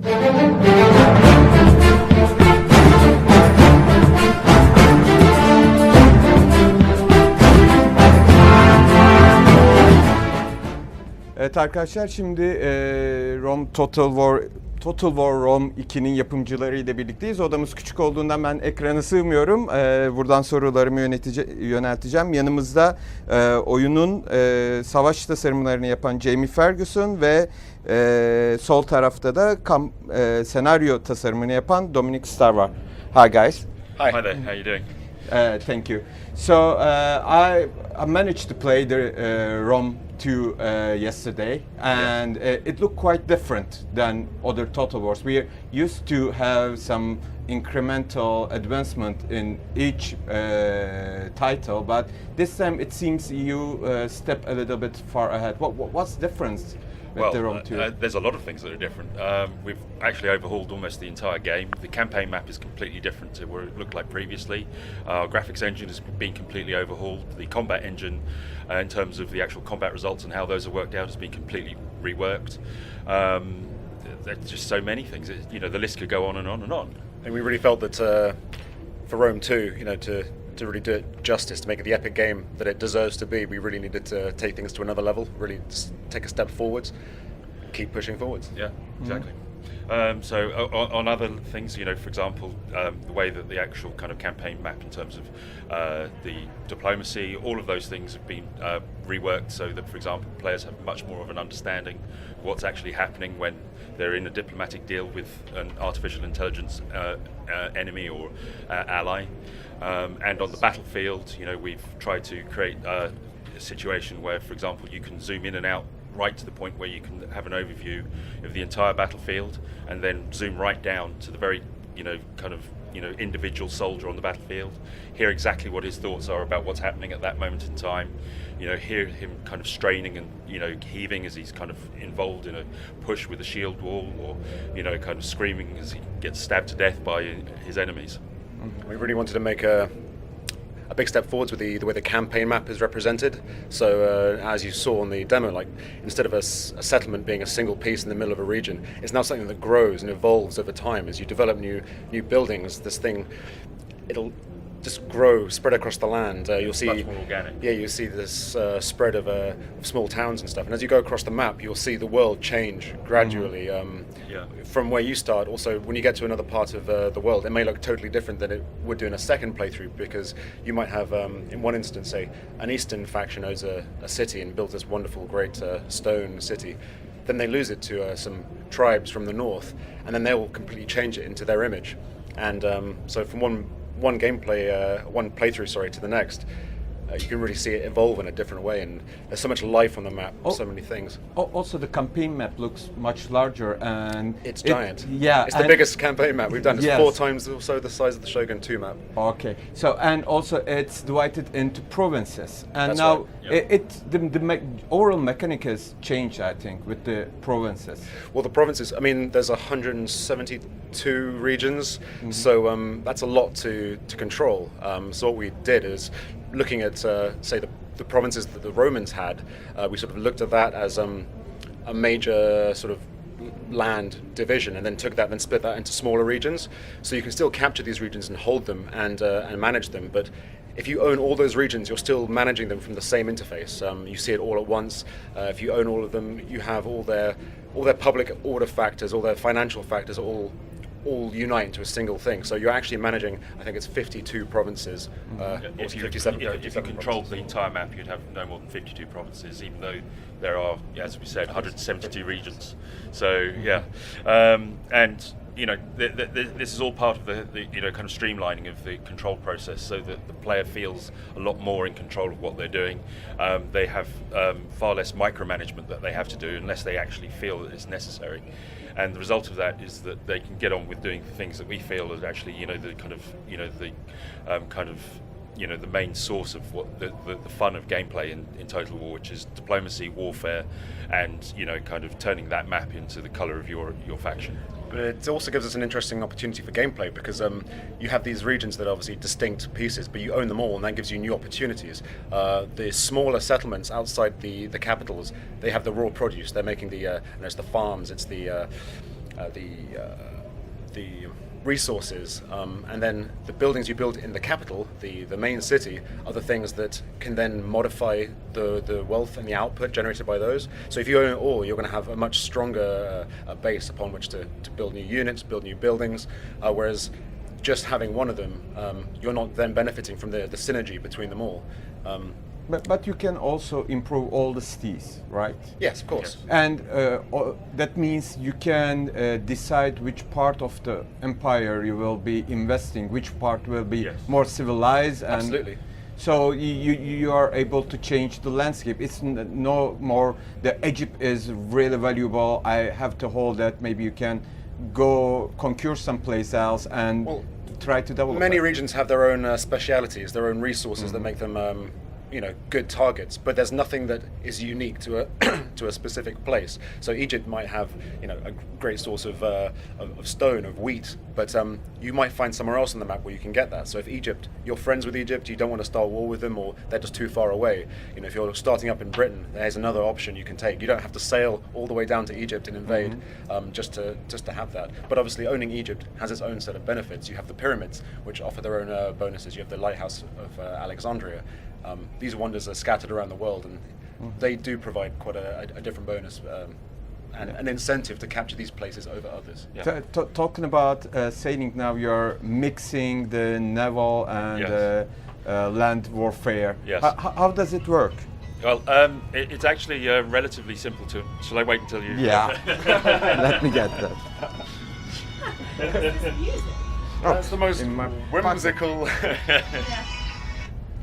Evet arkadaşlar, şimdi Rome Total War Rome 2'nin yapımcılarıyla birlikteyiz. Odamız küçük olduğundan ben ekrana sığmıyorum. Buradan sorularımı yönelteceğim. Yanımızda oyunun savaş tasarımlarını yapan Jamie Ferguson ve sol tarafta da senaryo tasarımını yapan Dominic Starr var. Hi guys. Hi there, how are you doing? Thank you. So I managed to play the Rome 2 yesterday, and it looked quite different than other Total Wars. We used to have some incremental advancement in each title, but this time it seems you step a little bit far ahead. What's the difference? There's a lot of things that are different. We've actually overhauled almost the entire game. The campaign map is completely different to what it looked like previously. Our graphics engine has been completely overhauled. The combat engine, in terms of the actual combat results and how those are worked out, has been completely reworked. There's just so many things. The list could go on and on and on. And we really felt that for Rome 2, to really do it justice, to make it the epic game that it deserves to be, we really needed to take things to another level, really take a step forwards, keep pushing forwards. Yeah, exactly. So on other things, for example, the way that the actual kind of campaign map in terms of the diplomacy, all of those things have been reworked so that, for example, players have much more of an understanding of what's actually happening when they're in a diplomatic deal with an artificial intelligence enemy or ally. And on the battlefield, we've tried to create a situation where, for example, you can zoom in and out right to the point where you can have an overview of the entire battlefield, and then zoom right down to the very, individual soldier on the battlefield, hear exactly what his thoughts are about what's happening at that moment in time, hear him kind of straining and, heaving as he's kind of involved in a push with a shield wall, or, kind of screaming as he gets stabbed to death by his enemies. We really wanted to make a big step forwards with the way the campaign map is represented. So as you saw in the demo, like instead of a settlement being a single piece in the middle of a region, it's now something that grows and evolves over time as you develop new buildings. This thing, it'll just grow, spread across the land. You'll see much more organic. Yeah, you see this spread of small towns and stuff. And as you go across the map, you'll see the world change gradually. From where you start. Also, when you get to another part of the world, it may look totally different than it would do in a second playthrough, because you might have, in one instance, say, an eastern faction owns a city and builds this wonderful, great stone city. Then they lose it to some tribes from the north, and then they'll completely change it into their image. And so from one playthrough, to the next, you can really see it evolve in a different way, and there's so much life on the map, so many things. Also, the campaign map looks much larger, and it's giant. Yeah, it's the biggest campaign map we've done. It's yes. 4 times or so the size of the Shogun 2 map. Okay, so and also it's divided into provinces, and that's now right. the overall mechanic has changed, I think, with the provinces. Well, the provinces, I mean, there's 172 regions, so that's a lot to control. So what we did is, looking at, say, the provinces that the Romans had, we sort of looked at that as a major sort of land division, and then split that into smaller regions. So you can still capture these regions and hold them and manage them, but if you own all those regions, you're still managing them from the same interface. You see it all at once. If you own all of them, you have all their public order factors, all their financial factors, all unite into a single thing. So you're actually managing, I think it's 52 provinces. If you controlled the entire map, you'd have no more than 52 provinces, even though there are, as we said, 172 regions. So this is all part of the kind of streamlining of the control process, so that the player feels a lot more in control of what they're doing. They have far less micromanagement that they have to do unless they actually feel that it's necessary. And the result of that is that they can get on with doing the things that we feel is actually, the main source of what the fun of gameplay in Total War, which is diplomacy, warfare, and kind of turning that map into the colour of your faction. But it also gives us an interesting opportunity for gameplay, because you have these regions that are obviously distinct pieces, but you own them all, and that gives you new opportunities. The smaller settlements outside the capitals, they have the raw produce. They're making it's the farms, it's the the resources, and then the buildings you build in the capital, the main city, are the things that can then modify the wealth and the output generated by those. So if you own it all, you're going to have a much stronger base upon which to build new units, build new buildings, whereas just having one of them, you're not then benefiting from the synergy between them all. But you can also improve all the cities, right? Yes, of course. And that means you can decide which part of the empire you will be investing, which part will be more civilized. And Absolutely. so you are able to change the landscape. It's no more the Egypt is really valuable, I have to hold that. Maybe you can go conquer someplace else and try to develop Many that. regions have their own specialities, their own resources that make them good targets, but there's nothing that is unique to a to a specific place. So Egypt might have a great source of stone, of wheat, but you might find somewhere else on the map where you can get that. So if you're friends with Egypt, you don't want to start war with them, or they're just too far away. If you're starting up in Britain, there's another option you can take. You don't have to sail all the way down to Egypt and invade just to have that. But obviously, owning Egypt has its own set of benefits. You have the pyramids, which offer their own bonuses. You have the lighthouse of Alexandria. These wonders are scattered around the world, and they do provide quite a different bonus and an incentive to capture these places over others. Yeah. Talking about sailing now, you're mixing the naval and land warfare. Yes. How does it work? Well, it's actually relatively simple to. Shall I wait until you? Yeah. Let me get that. That's the most in my whimsical.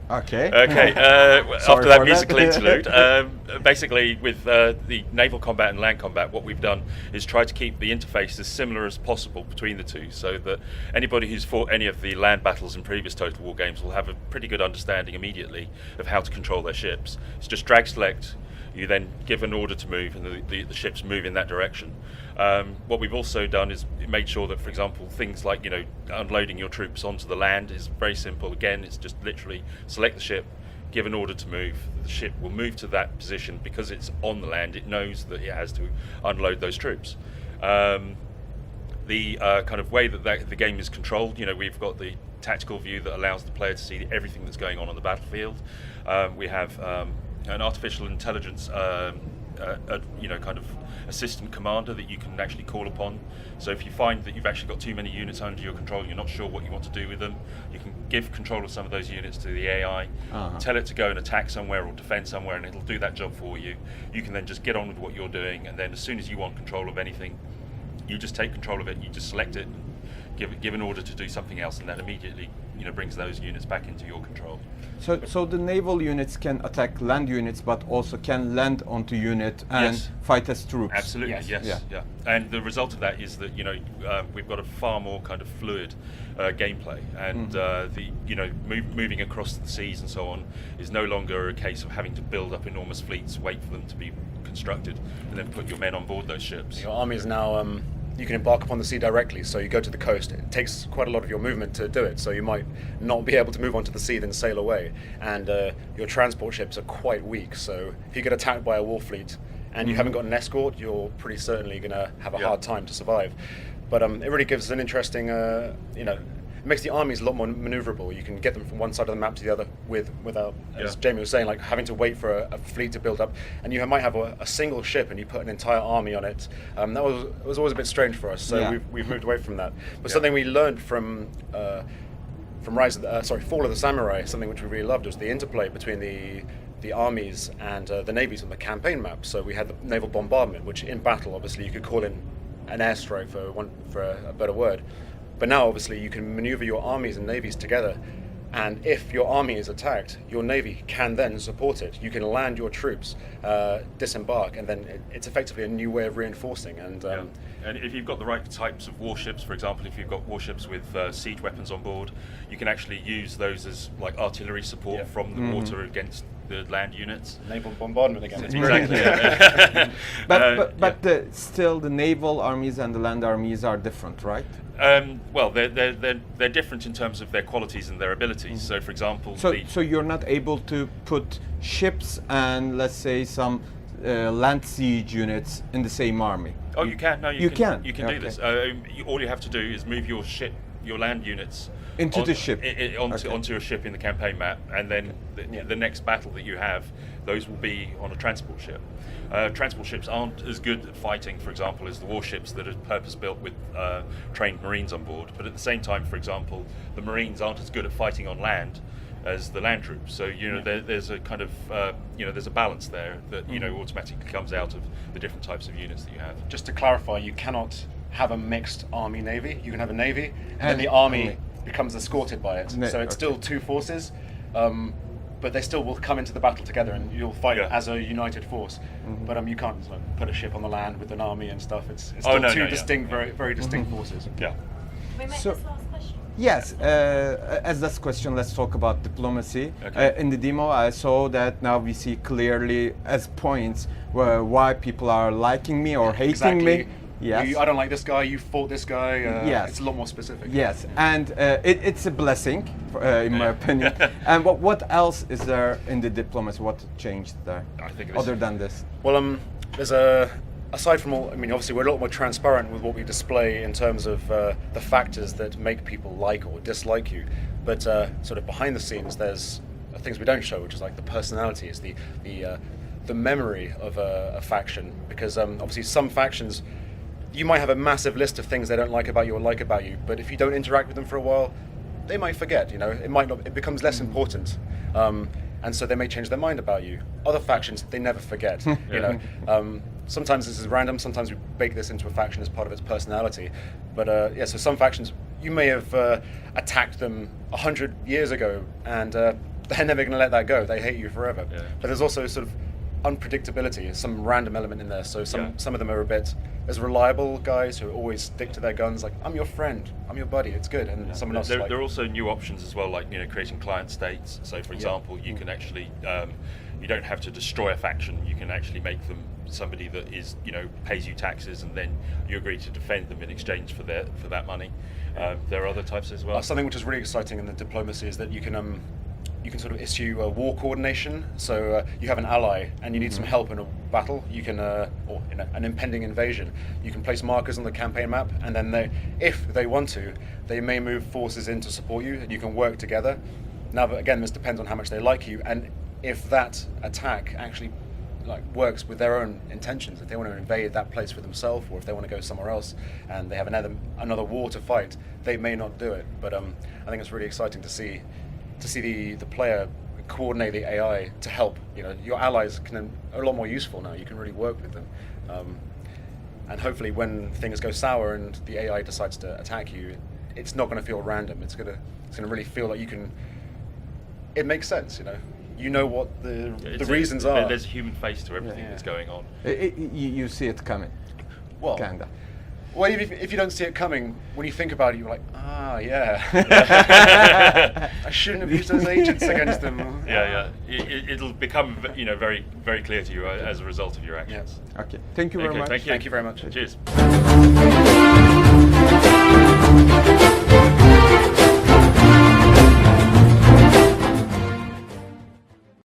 Okay. Okay. Sorry After that for musical that. interlude, basically with the naval combat and land combat, what we've done is try to keep the interface as similar as possible between the two, so that anybody who's fought any of the land battles in previous Total War games will have a pretty good understanding immediately of how to control their ships. It's just drag select. You then give an order to move, and the ships move in that direction. What we've also done is made sure that, for example, things like unloading your troops onto the land is very simple. Again, it's just literally select the ship, give an order to move. The ship will move to that position because it's on the land. It knows that it has to unload those troops. The kind of way that the game is controlled, we've got the tactical view that allows the player to see everything that's going on the battlefield. We have an artificial intelligence, kind of assistant commander that you can actually call upon. So if you find that you've actually got too many units under your control and you're not sure what you want to do with them, you can give control of some of those units to the AI, tell it to go and attack somewhere or defend somewhere, and it'll do that job for you. You can then just get on with what you're doing, and then as soon as you want control of anything, you just take control of it, you just select it, and give an order to do something else, and that immediately brings those units back into your control. So the naval units can attack land units, but also can land onto unit and fight as troops. Absolutely, yes. Yeah. And the result of that is that we've got a far more kind of fluid gameplay, and moving across the seas and so on is no longer a case of having to build up enormous fleets, wait for them to be constructed, and then put your men on board those ships. Your army is now. You can embark upon the sea directly, so you go to the coast. It takes quite a lot of your movement to do it, so you might not be able to move onto the sea, then sail away. And your transport ships are quite weak, so if you get attacked by a war fleet and you haven't got an escort, you're pretty certainly going to have a hard time to survive. But it really gives an interesting, it makes the armies a lot more maneuverable. You can get them from one side of the map to the other without, as Jamie was saying, like having to wait for a fleet to build up. And you might have a single ship and you put an entire army on it. That was always a bit strange for us, so we've moved away from that. But something we learned from Fall of the Samurai, something which we really loved, was the interplay between the armies and the navies on the campaign map. So we had the naval bombardment, which in battle, obviously, you could call in an airstrike for a better word. But now, obviously, you can maneuver your armies and navies together, and if your army is attacked, your navy can then support it. You can land your troops, disembark, and then it's effectively a new way of reinforcing. And and if you've got the right types of warships, for example, if you've got warships with siege weapons on board, you can actually use those as like artillery support from the water against the land units. Naval bombardment again. Exactly. But still, the naval armies and the land armies are different, right? Well, they're different in terms of their qualities and their abilities. So, for example, so you're not able to put ships and let's say some land siege units in the same army? Oh, you can. No, You can? You can Okay. do this. All you have to do is move your ship, your land units Into the ship. onto, Okay. onto a ship in the campaign map, and then the next battle that you have, those will be on a transport ship. Transport ships aren't as good at fighting, for example, as the warships that are purpose-built with trained Marines on board. But at the same time, for example, the Marines aren't as good at fighting on land as the land troops. So there's a kind of there's a balance there that automatically comes out of the different types of units that you have. Just to clarify, you cannot have a mixed army navy. You can have a navy, and then And the army only. becomes escorted by it. Ne- So it's okay. still two forces, but they still will come into the battle together, and you'll fight Yeah. as a united force. But you can't put a ship on the land with an army and stuff. It's Oh, still no, two no, yeah. distinct, very distinct forces. Yeah. Can we make So- this last question? Yes, as last question, let's talk about diplomacy. Okay. In the demo, I saw that now we see clearly as points why people are liking me or hating Exactly. me. Yes. I don't like this guy. You fought this guy. Yes. It's a lot more specific. Yes, and it's a blessing, in my opinion. And what else is there in the diplomacy? What changed there, I think this- other than this? Well, there's aside from all, I mean, obviously we're a lot more transparent with what we display in terms of the factors that make people like or dislike you. But sort of behind the scenes, there's things we don't show, which is like the personalities, the memory of a faction. Because obviously some factions, you might have a massive list of things they don't like about you or like about you, but if you don't interact with them for a while, they might forget. It might not. It becomes less important. And so they may change their mind about you. Other factions, they never forget. Sometimes this is random. Sometimes we bake this into a faction as part of its personality. But so some factions, you may have attacked them 100 years ago, and they're never going to let that go. They hate you forever. Yeah. But there's also sort of unpredictability, some random element in there. So some of them are a bit as reliable guys who always stick to their guns. Like, I'm your friend, I'm your buddy, it's good. And someone else is like, There are also new options as well, like creating client states. So, for example, you can actually you don't have to destroy a faction. You can actually make them somebody that is pays you taxes, and then you agree to defend them in exchange for that money. There are other types as well. Something which is really exciting in the diplomacy is that you can sort of issue war coordination. So you have an ally and you need some help in a battle. You can, or in an impending invasion, you can place markers on the campaign map, and then if they want to, they may move forces in to support you, and you can work together. Now, again, this depends on how much they like you, and if that attack actually works with their own intentions. If they want to invade that place for themselves, or if they want to go somewhere else and they have another war to fight, they may not do it. But I think it's really exciting to see the player coordinate the AI to help. Your allies are a lot more useful now. You can really work with them, and hopefully when things go sour and the AI decides to attack you, it's not going to feel random. It's going to really feel like you can. It makes sense. You know what the reasons are. There's a human face to everything Yeah. that's going on. You see it coming, Well, kinda. Well, if you don't see it coming, when you think about it, you're like, yeah. I shouldn't have used those agents against them. Yeah. It'll become very very clear to you as a result of your actions. Okay, thank you very Okay, much. thank you. Thank you very much. Cheers.